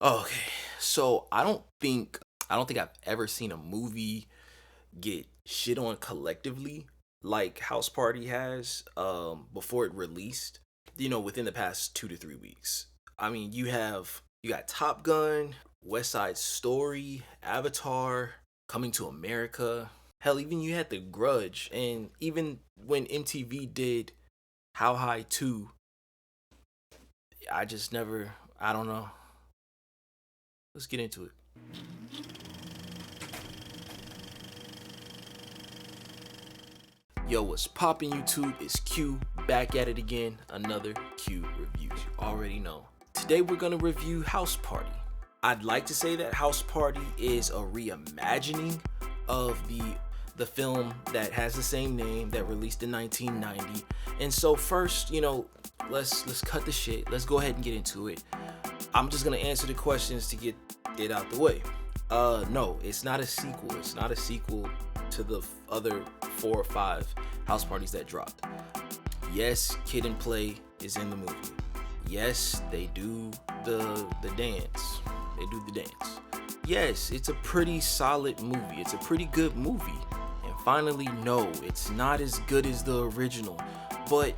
Okay, so I don't think I've ever seen a movie get shit on collectively like House Party has before it released, within the past 2 to 3 weeks. I mean, you got Top Gun, West Side Story, Avatar, Coming to America. Hell, even you had The Grudge, and even when MTV did How High 2, I don't know. Let's get into it. Yo, what's poppin' YouTube? It's Q, back at it again. Another Q Reviews. You already know. Today we're gonna review House Party. I'd like to say that House Party is a reimagining of the film that has the same name that released in 1990. And so first, let's cut the shit. Let's go ahead and get into it. I'm just gonna answer the questions to get it out the way. No, it's not a sequel. It's not a sequel to the other 4 or 5 house parties that dropped. Yes, Kid and Play is in the movie. Yes, they do the dance. They do the dance. Yes, it's a pretty solid movie. It's a pretty good movie. And finally, no, it's not as good as the original. But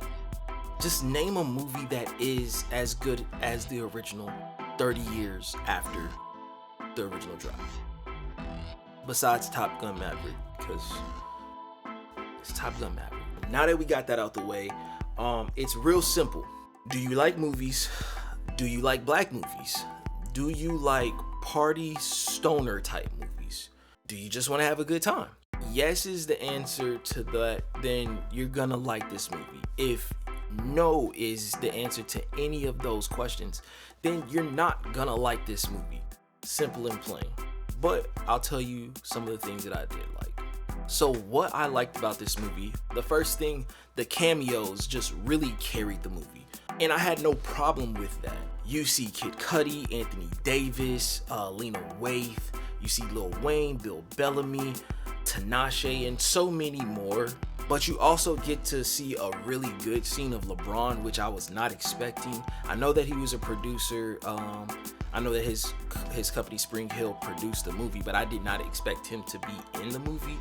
just name a movie that is as good as the original 30 years after the original drop. Besides Top Gun Maverick, because it's Top Gun Maverick. Now that we got that out the way, it's real simple. Do you like movies? Do you like black movies? Do you like party stoner type movies? Do you just want to have a good time? Yes is the answer to that, then you're gonna like this movie. If no is the answer to any of those questions, then you're not gonna like this movie. Simple and plain. But I'll tell you some of the things that I did like. So what I liked about this movie, the first thing, the cameos just really carried the movie. And I had no problem with that. You see Kid Cudi, Anthony Davis, Lena Waithe, you see Lil Wayne, Bill Bellamy, Tinashe, and so many more. But you also get to see a really good scene of LeBron, which I was not expecting. I know that he was a producer. I know that his company Spring Hill produced the movie, but I did not expect him to be in the movie.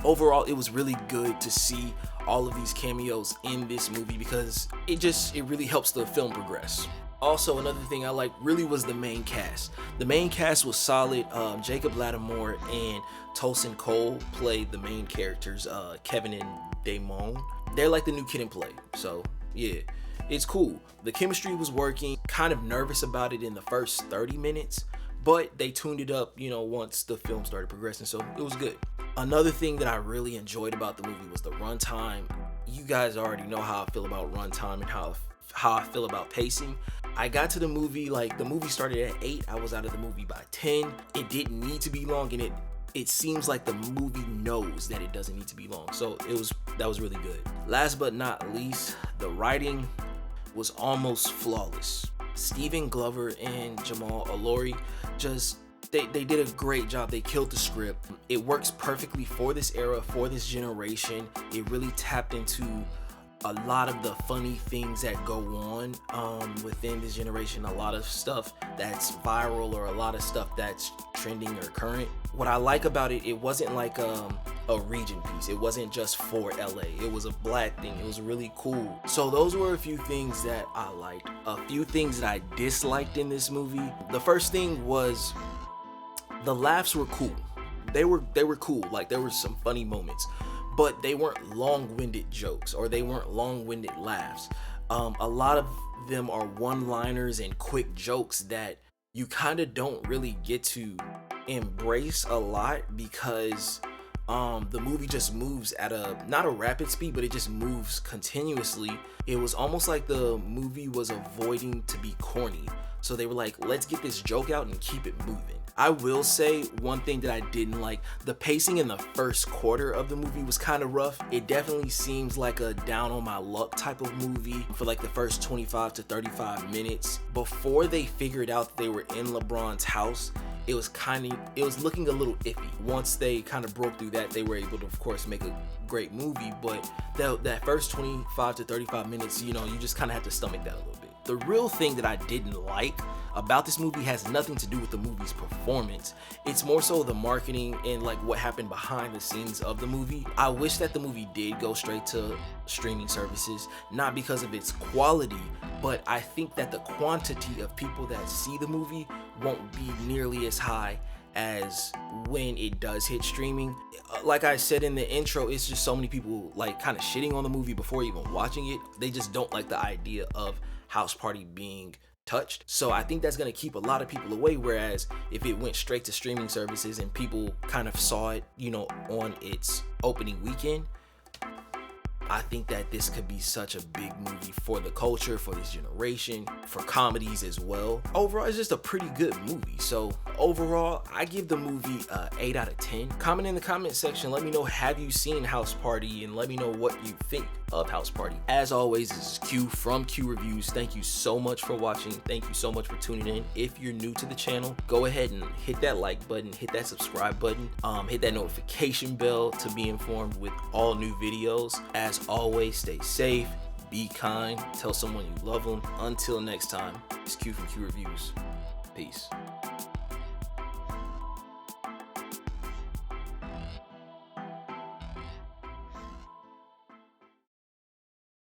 Overall, it was really good to see all of these cameos in this movie because it really helps the film progress. Also, another thing I liked really was the main cast. The main cast was solid. Jacob Lattimore and Tosin Cole played the main characters, Kevin and Damone. They're like the new Kid and Play. So, yeah, it's cool. The chemistry was working. Kind of nervous about it in the first 30 minutes, but they tuned it up, once the film started progressing, so it was good. Another thing that I really enjoyed about the movie was the runtime. You guys already know how I feel about runtime and how I feel about pacing. I got to the movie, the movie started at 8, I was out of the movie by 10. It didn't need to be long, and it seems like the movie knows that it doesn't need to be long. So that was really good. Last but not least, the writing was almost flawless. Stephen Glover and Jamal Allori they did a great job. They killed the script. It works perfectly for this era, for this generation. It really tapped into a lot of the funny things that go on within this generation, a lot of stuff that's viral or a lot of stuff that's trending or current. What I like about it, it wasn't like a region piece. It wasn't just for LA. It was a black thing. It was really cool. So those were a few things that I liked. A few things that I disliked in this movie. The first thing was the laughs were cool. They were cool. There were some funny moments, but they weren't long-winded jokes or they weren't long-winded laughs. A lot of them are one-liners and quick jokes that you kind of don't really get to embrace a lot because the movie just moves at not a rapid speed, but it just moves continuously. It was almost like the movie was avoiding to be corny. So they were like, let's get this joke out and keep it moving. I will say one thing that I didn't like, the pacing in the first quarter of the movie was kind of rough. It definitely seems like a down on my luck type of movie for the first 25 to 35 minutes. Before they figured out that they were in LeBron's house, it was looking a little iffy. Once they kind of broke through that, they were able to, of course, make a great movie. But that first 25 to 35 minutes, you just kind of have to stomach that a little bit. The real thing that I didn't like about this movie has nothing to do with the movie's performance. It's more so the marketing and like what happened behind the scenes of the movie. I wish that the movie did go straight to streaming services, not because of its quality, but I think that the quantity of people that see the movie won't be nearly as high as when it does hit streaming. Like I said in the intro, it's just so many people like kind of shitting on the movie before even watching it. They just don't like the idea of House Party being touched. So I think that's going to keep a lot of people away, whereas if it went straight to streaming services and people kind of saw it, you know, on its opening weekend, I think that this could be such a big movie for the culture, for this generation, for comedies as well. Overall, it's just a pretty good movie. So overall, I give the movie 8 out of 10. Comment in the comment section. Let me know, have you seen House Party? And let me know what you think of House Party. As always, this is Q from Q Reviews. Thank you so much for watching. Thank you so much for tuning in. If you're new to the channel, go ahead and hit that like button, hit that subscribe button, hit that notification bell to be informed with all new videos. As always, stay safe, be kind, tell someone you love them. Until next time, it's Q from Q Reviews. Peace.